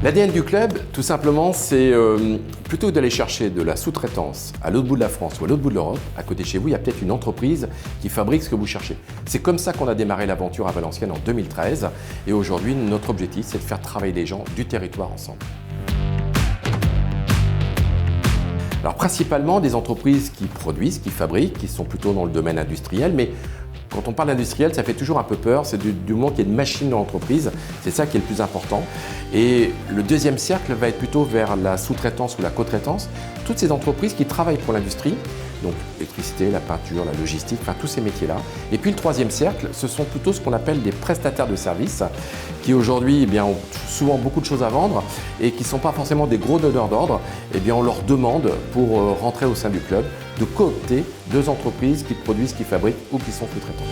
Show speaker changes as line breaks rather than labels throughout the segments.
L'ADN du club, tout simplement, c'est plutôt d'aller chercher de la sous-traitance à l'autre bout de la France ou à l'autre bout de l'Europe, à côté de chez vous, il y a peut-être une entreprise qui fabrique ce que vous cherchez. C'est comme ça qu'on a démarré l'aventure à Valenciennes en 2013 et aujourd'hui, notre objectif, c'est de faire travailler les gens du territoire ensemble. Alors principalement des entreprises qui produisent, qui fabriquent, qui sont plutôt dans le domaine industriel, mais quand on parle industriel, ça fait toujours un peu peur, c'est du moment qu'il y a une machine dans l'entreprise, c'est ça qui est le plus important. Et le deuxième cercle va être plutôt vers la sous-traitance ou la co-traitance, toutes ces entreprises qui travaillent pour l'industrie, donc l'électricité, la peinture, la logistique, enfin tous ces métiers-là. Et puis le troisième cercle, ce sont plutôt ce qu'on appelle des prestataires de services qui aujourd'hui ont souvent beaucoup de choses à vendre et qui ne sont pas forcément des gros donneurs d'ordre. On leur demande pour rentrer au sein du club de coopter deux entreprises qui produisent, qui fabriquent ou qui sont sous-traitants.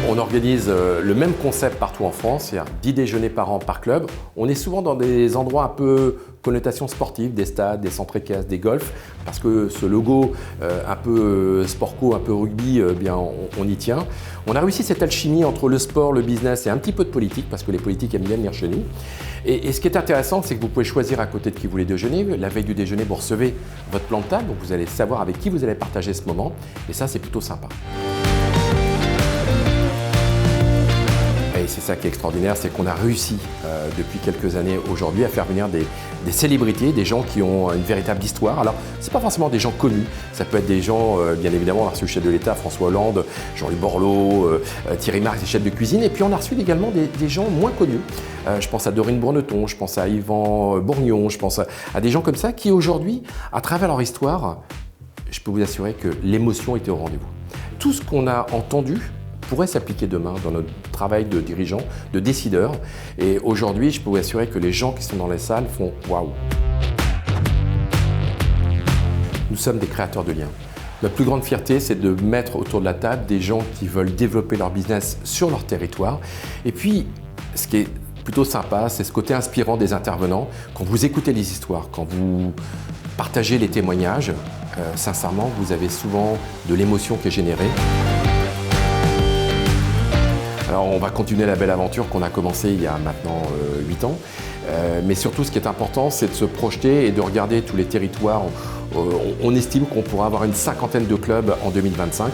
On organise le même concept partout en France, c'est-à-dire 10 déjeuners par an par club. On est souvent dans des endroits un peu connotation sportive, des stades, des centres équestres, des golfs, parce que ce logo un peu sport-co, un peu rugby, on y tient. On a réussi cette alchimie entre le sport, le business et un petit peu de politique, parce que les politiques aiment bien venir chez nous. Et ce qui est intéressant, c'est que vous pouvez choisir à côté de qui vous voulez déjeuner. La veille du déjeuner, vous recevez votre plan de table, donc vous allez savoir avec qui vous allez partager ce moment. Et ça, c'est plutôt sympa. Et c'est ça qui est extraordinaire, c'est qu'on a réussi depuis quelques années aujourd'hui à faire venir des célébrités, des gens qui ont une véritable histoire. Alors, ce n'est pas forcément des gens connus, ça peut être des gens, bien évidemment, on a reçu le chef de l'État, François Hollande, Jean-Louis Borloo, Thierry Marx, les chefs de cuisine, et puis on a reçu également des gens moins connus. Je pense à Dorine Bourneton, je pense à Yvan Bourgnon, je pense à des gens comme ça qui aujourd'hui, à travers leur histoire, je peux vous assurer que l'émotion était au rendez-vous. Tout ce qu'on a entendu pourrait s'appliquer demain dans notre travail de dirigeants, de décideurs. Et aujourd'hui, je peux vous assurer que les gens qui sont dans les salles font « waouh ». Nous sommes des créateurs de liens. Notre plus grande fierté, c'est de mettre autour de la table des gens qui veulent développer leur business sur leur territoire. Et puis, ce qui est plutôt sympa, c'est ce côté inspirant des intervenants. Quand vous écoutez les histoires, quand vous partagez les témoignages, sincèrement, vous avez souvent de l'émotion qui est générée. Alors on va continuer la belle aventure qu'on a commencée il y a maintenant 8 ans. Mais surtout ce qui est important, c'est de se projeter et de regarder tous les territoires. On estime qu'on pourra avoir une 50aine de clubs en 2025.